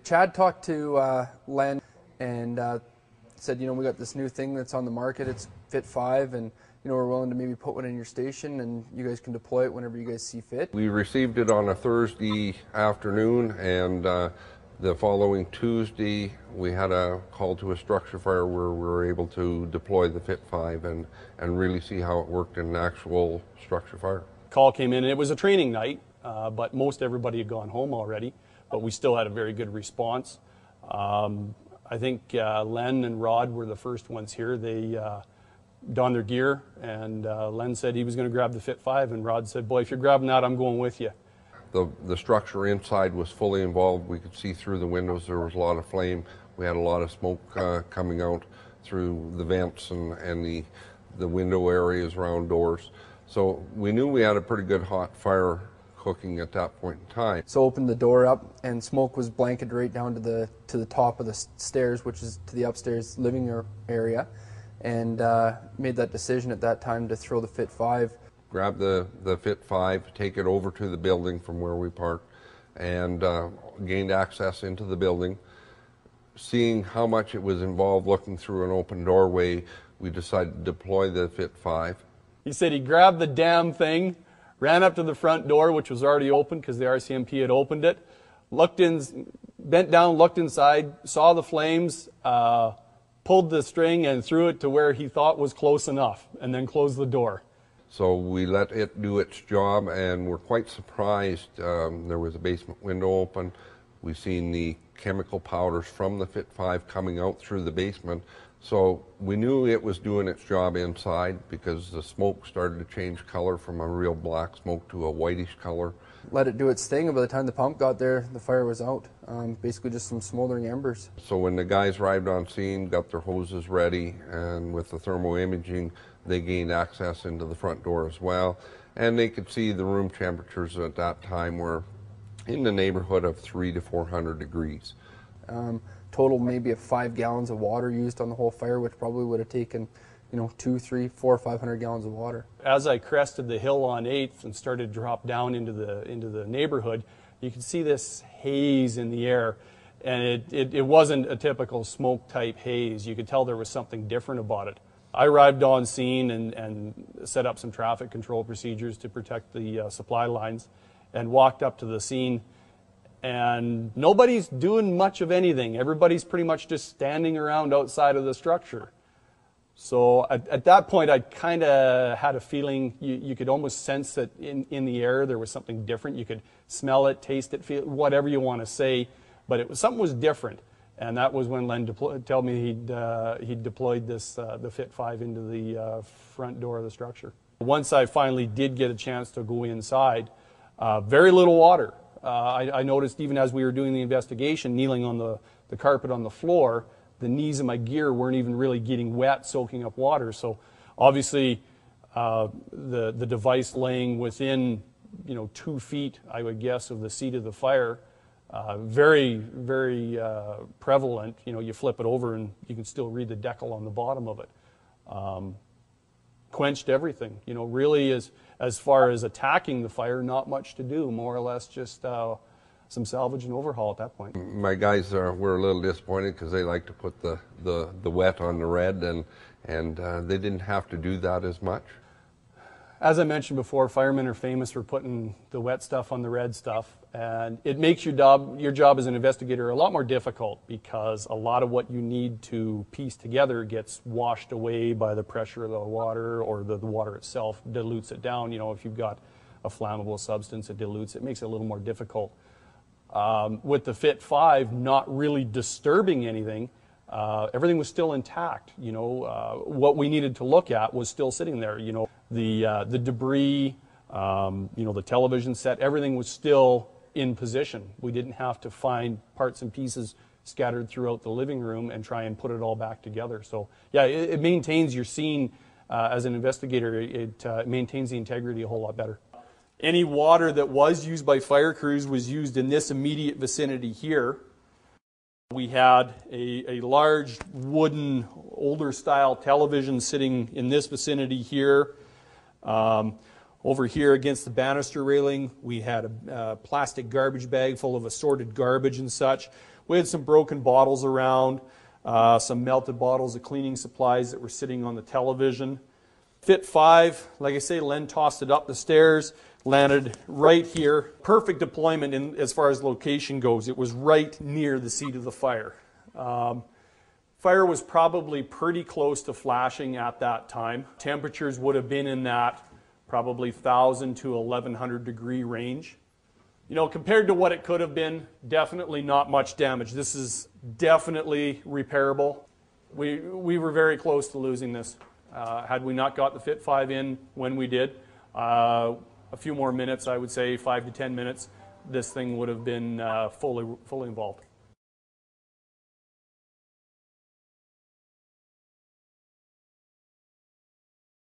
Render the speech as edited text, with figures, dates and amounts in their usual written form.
Chad talked to Len and said, we got this new thing that's on the market. It's Fit-5, and we're willing to maybe put one in your station, and you guys can deploy it whenever you guys see fit. We received it on a Thursday afternoon, and the following Tuesday we had a call to a structure fire where we were able to deploy the Fit-5 and really see how it worked in an actual structure fire. Call came in, and it was a training night, but most everybody had gone home already, but we still had a very good response. I think Len and Rod were the first ones here. They donned their gear, and Len said he was going to grab the Fit-5, and Rod said, boy, if you're grabbing that, I'm going with you. The structure inside was fully involved. We could see through the windows. There was a lot of flame. We had a lot of smoke coming out through the vents and the window areas around doors. So we knew we had a pretty good hot fire cooking at that point in time. So opened the door up, and smoke was blanketed right down to the top of the stairs, which is to the upstairs living area, and made that decision at that time to throw the Fit-5. Grab the Fit-5, take it over to the building from where we parked, and gained access into the building. Seeing how much it was involved looking through an open doorway, we decided to deploy the Fit-5. He said he grabbed the damn thing, ran up to the front door, which was already open because the RCMP had opened it, bent down, looked inside, saw the flames, pulled the string and threw it to where he thought was close enough, and then closed the door. So we let it do its job, and we're quite surprised. There was a basement window open. We've seen the chemical powders from the Fit-5 coming out through the basement. So we knew it was doing its job inside because the smoke started to change color from a real black smoke to a whitish color. Let it do its thing, and by the time the pump got there, the fire was out. Basically just some smoldering embers. So when the guys arrived on scene, got their hoses ready, and with the thermal imaging, they gained access into the front door as well. And they could see the room temperatures at that time were in the neighborhood of 300 to 400 degrees. Total maybe of 5 gallons of water used on the whole fire, which probably would have taken 2, 3, 4, 500 gallons of water. As I crested the hill on 8th and started to drop down into the neighborhood, you could see this haze in the air, and it wasn't a typical smoke type haze. You could tell there was something different about it. I arrived on scene and set up some traffic control procedures to protect the supply lines, and walked up to the scene, and nobody's doing much of anything. Everybody's pretty much just standing around outside of the structure. So at that point, I kind of had a feeling, you could almost sense that in the air there was something different. You could smell it, taste it, feel it, whatever you want to say, but something was different. And that was when Len told me he'd deployed the Fit-5 into the front door of the structure. Once I finally did get a chance to go inside, very little water. I noticed even as we were doing the investigation, kneeling on the carpet on the floor, the knees of my gear weren't even really getting wet, soaking up water. So obviously the device laying within 2 feet, I would guess, of the seat of the fire, very, very prevalent. You flip it over and you can still read the decal on the bottom of it. Quenched everything. Really as far as attacking the fire, not much to do, more or less just some salvage and overhaul at that point. My guys were a little disappointed because they like to put the wet on the red, and they didn't have to do that as much. As I mentioned before, firemen are famous for putting the wet stuff on the red stuff, and it makes your job as an investigator a lot more difficult because a lot of what you need to piece together gets washed away by the pressure of the water, or the water itself dilutes it down. If you've got a flammable substance, it dilutes it, makes it a little more difficult. With the Fit-5 not really disturbing anything, everything was still intact. What we needed to look at was still sitting there. The debris, the television set, everything was still in position. We didn't have to find parts and pieces scattered throughout the living room and try and put it all back together. So yeah, it maintains your scene as an investigator. It maintains the integrity a whole lot better. Any water that was used by fire crews was used in this immediate vicinity here. We had a large wooden, older style television sitting in this vicinity here. Over here against the banister railing, we had a plastic garbage bag full of assorted garbage and such. We had some broken bottles around, some melted bottles of cleaning supplies that were sitting on the television. Fit 5, like I say, Len tossed it up the stairs, landed right here. Perfect deployment in, as far as location goes. It was right near the seat of the fire. Fire was probably pretty close to flashing at that time. Temperatures would have been in that probably 1,000 to 1,100 degree range. You know, compared to what it could have been, definitely not much damage. This is definitely repairable. We were very close to losing this. Had we not got the Fit 5 in when we did, a few more minutes, I would say 5 to 10 minutes, this thing would have been fully involved.